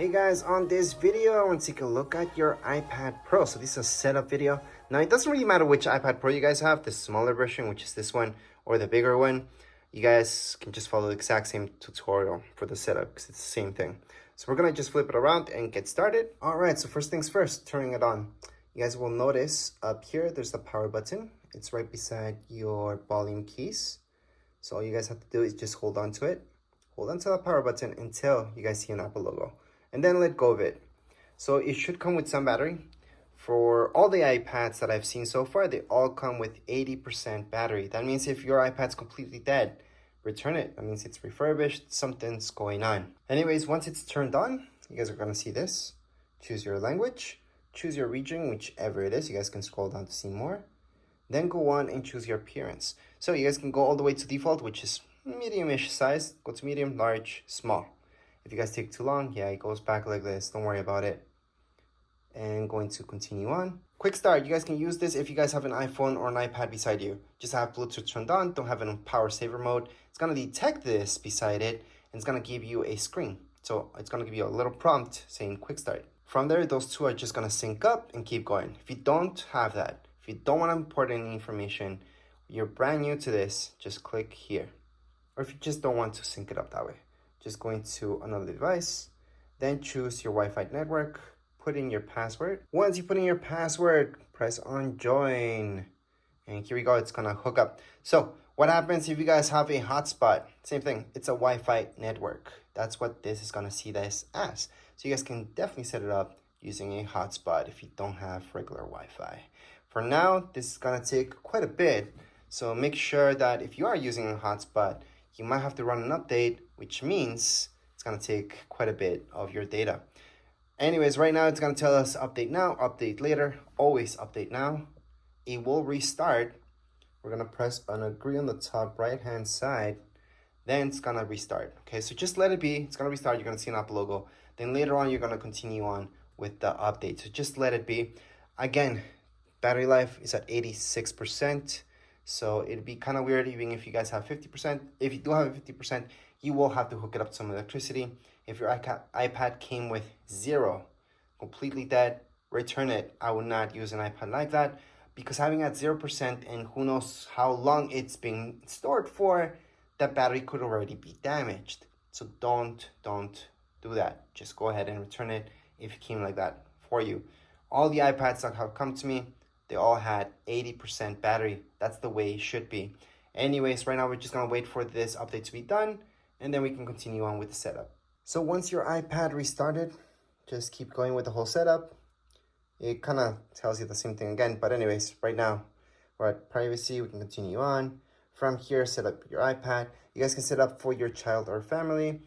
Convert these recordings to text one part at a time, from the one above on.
Hey guys, on this video, I want to take a look at your iPad Pro. So this is a setup video. Now it doesn't really matter which iPad Pro you guys have, the smaller version, which is this one, or the bigger one. You guys can just follow the exact same tutorial for the setup because it's the same thing. So we're gonna just flip it around and get started. All right, so first things first, turning it on. You guys will notice up here, there's the power button. It's right beside your volume keys. So all you guys have to do is just hold on to it. Hold on to the power button until you guys see an Apple logo. And then let go of it. So it should come with some battery. For all the iPads that I've seen so far, they all come with 80% battery. That means if your iPad's completely dead, return it. That means it's refurbished, something's going on. Anyways, once it's turned on, you guys are gonna see this. Choose your language, choose your region, whichever it is. You guys can scroll down to see more. Then go on and choose your appearance. So you guys can go all the way to default, which is medium-ish size. Go to medium, large, small. If you guys take too long, yeah, it goes back like this. Don't worry about it. And going to continue on. Quick start. You guys can use this if you guys have an iPhone or an iPad beside you. Just have Bluetooth turned on. Don't have it in power saver mode. It's going to detect this beside it. And it's going to give you a screen. So it's going to give you a little prompt saying quick start. From there, those two are just going to sync up and keep going. If you don't have that, if you don't want to import any information, you're brand new to this, just click here. Or if you just don't want to sync it up that way. Just going to another device, then choose your Wi-Fi network, put in your password. Once you put in your password, press on join. And here we go, it's gonna hook up. So what happens if you guys have a hotspot? Same thing, it's a Wi-Fi network. That's what this is gonna see this as. So you guys can definitely set it up using a hotspot if you don't have regular Wi-Fi. For now, this is gonna take quite a bit. So make sure that if you are using a hotspot, you might have to run an update, which means it's gonna take quite a bit of your data. Anyways, right now it's gonna tell us update now, update later, always update now. It will restart. We're gonna press on agree on the top right-hand side. Then it's gonna restart. Okay, so just let it be. It's gonna restart. You're gonna see an Apple logo. Then later on, you're gonna continue on with the update. So just let it be. Again, battery life is at 86%. So it'd be kind of weird even if you guys have 50%. If you do have 50%, you will have to hook it up to some electricity. If your iPad came with 0, completely dead, return it. I would not use an iPad like that because having at 0% and who knows how long it's been stored for, that battery could already be damaged. So don't do that. Just go ahead and return it if it came like that for you. All the iPads that have come to me, they all had 80% battery. That's the way it should be. Anyways, right now we're just gonna wait for this update to be done and then we can continue on with the setup. So once your iPad restarted, just keep going with the whole setup. It kind of tells you the same thing again, but anyways, right now we're at privacy. We can continue on. From here, set up your iPad. You guys can set up for your child or family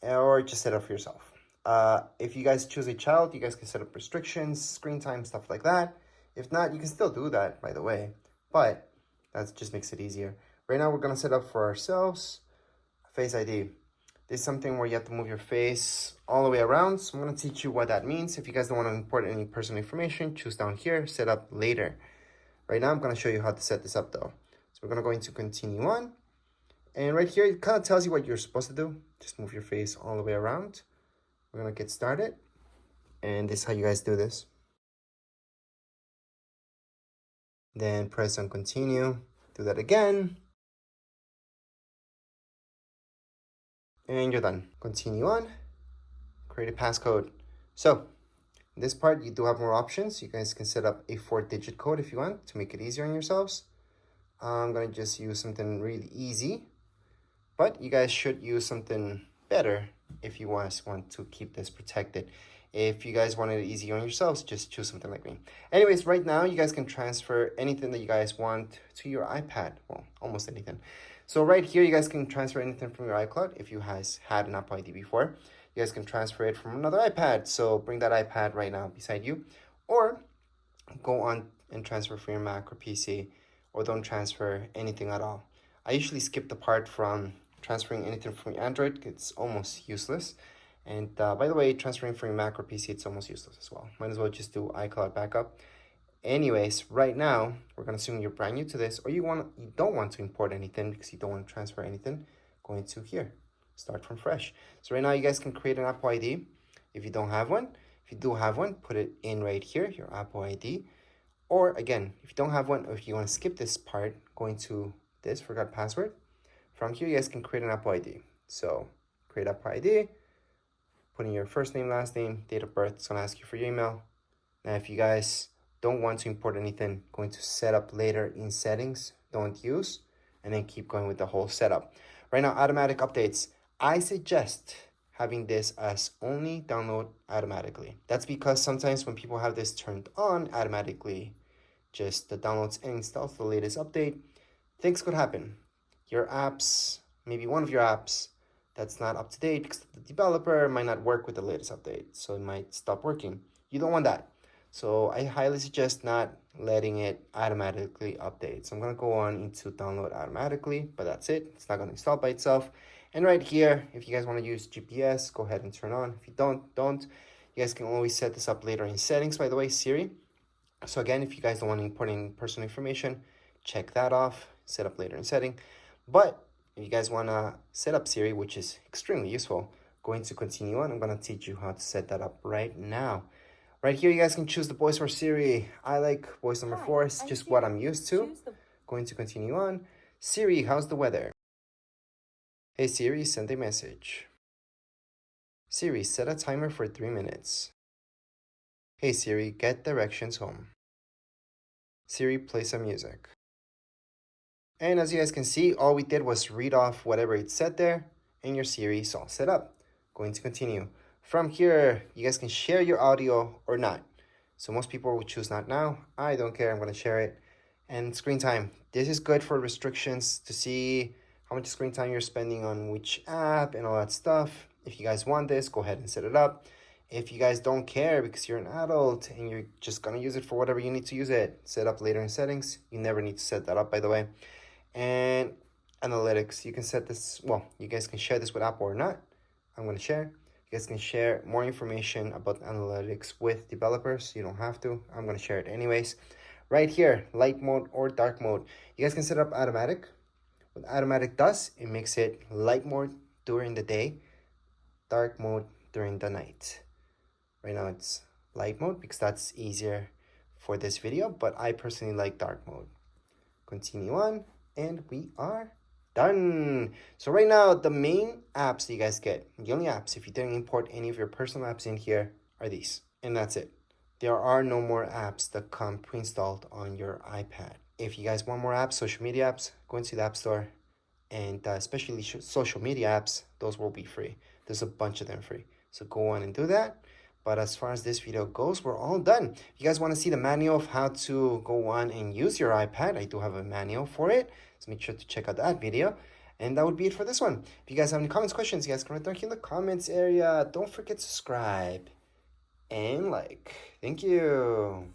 or just set up for yourself. If you guys choose a child, you guys can set up restrictions, screen time, stuff like that. If not, you can still do that, by the way, but that just makes it easier. Right now, we're gonna set up for ourselves Face ID. This is something where you have to move your face all the way around. So I'm gonna teach you what that means. If you guys don't wanna import any personal information, choose down here, set up later. Right now, I'm gonna show you how to set this up though. So we're gonna go into continue on. And right here, it kind of tells you what you're supposed to do. Just move your face all the way around. We're gonna get started. And this is how you guys do this. Then press on continue, do that again. And you're done. Continue on, create a passcode. So in this part, you do have more options. You guys can set up a 4-digit code if you want to make it easier on yourselves. I'm gonna just use something really easy, but you guys should use something better if you want to keep this protected. If you guys want it easy on yourselves, just choose something like me. Anyways, right now, you guys can transfer anything that you guys want to your iPad. Well, almost anything. So right here, you guys can transfer anything from your iCloud. If you guys had an Apple ID before, you guys can transfer it from another iPad. So bring that iPad right now beside you. Or go on and transfer from your Mac or PC. Or don't transfer anything at all. I usually skip the part from transferring anything from your Android. It's almost useless. And by the way, transferring from your Mac or PC, it's almost useless as well. Might as well just do iCloud backup. Anyways, right now, we're going to assume you're brand new to this, or you don't want to import anything because you don't want to transfer anything. Going to here, start from fresh. So right now, you guys can create an Apple ID. if you don't have one. If you do have one, put it in right here, your Apple ID. Or again, if you don't have one, or if you want to skip this part, going to this, forgot password. From here, you guys can create an Apple ID. So create Apple ID, put in your first name, last name, date of birth. It's going to ask you for your email. Now, if you guys don't want to import anything, going to set up later in settings, don't use, and then keep going with the whole setup. Right now, automatic updates. I suggest having this as only download automatically. That's because sometimes when people have this turned on automatically, just the downloads and installs the latest update, things could happen. Your apps, maybe one of your apps that's not up to date because the developer might not work with the latest update, so it might stop working. You don't want that. So I highly suggest not letting it automatically update. So I'm gonna go on into download automatically, but that's it. It's not gonna install by itself. And right here, if you guys wanna use GPS, go ahead and turn on. If you don't. You guys can always set this up later in settings, by the way, Siri. So again, if you guys don't want to import any personal information, check that off, set up later in setting. But if you guys want to set up Siri, which is extremely useful, going to continue on, I'm going to teach you how to set that up right now. Right here, you guys can choose the voice for Siri. I like voice number 4. It's just what I'm used to. Going to continue on. Siri, how's the weather? Hey Siri, send a message. Siri, set a timer for 3 minutes. Hey Siri, get directions home. Siri, play some music. And as you guys can see, all we did was read off whatever it said there, and your Siri is all set up. Going to continue. From here, you guys can share your audio or not. So most people will choose not now. I don't care, I'm gonna share it. And screen time. This is good for restrictions to see how much screen time you're spending on which app and all that stuff. If you guys want this, go ahead and set it up. If you guys don't care because you're an adult and you're just gonna use it for whatever you need to use it, set up later in settings. You never need to set that up, by the way. And analytics, you can set this, well, you guys can share this with Apple or not. I'm gonna share. You guys can share more information about analytics with developers. You don't have to. I'm gonna share it anyways. Right here, light mode or dark mode. You guys can set up automatic. What automatic does, it makes it light mode during the day, dark mode during the night. Right now it's light mode because that's easier for this video, but I personally like dark mode. Continue on, and we are done. So right now, the main apps that you guys get, the only apps, if you didn't import any of your personal apps in here, are these. And that's it. There are no more apps that come pre-installed on your iPad. If you guys want more apps, social media apps, go into the App Store. And especially social media apps, those will be free. There's a bunch of them free. So go on and do that. But as far as this video goes, we're all done. If you guys want to see the manual of how to go on and use your iPad, I do have a manual for it. So make sure to check out that video. And that would be it for this one. If you guys have any comments, questions, you guys can write down here in the comments area. Don't forget to subscribe and like. Thank you.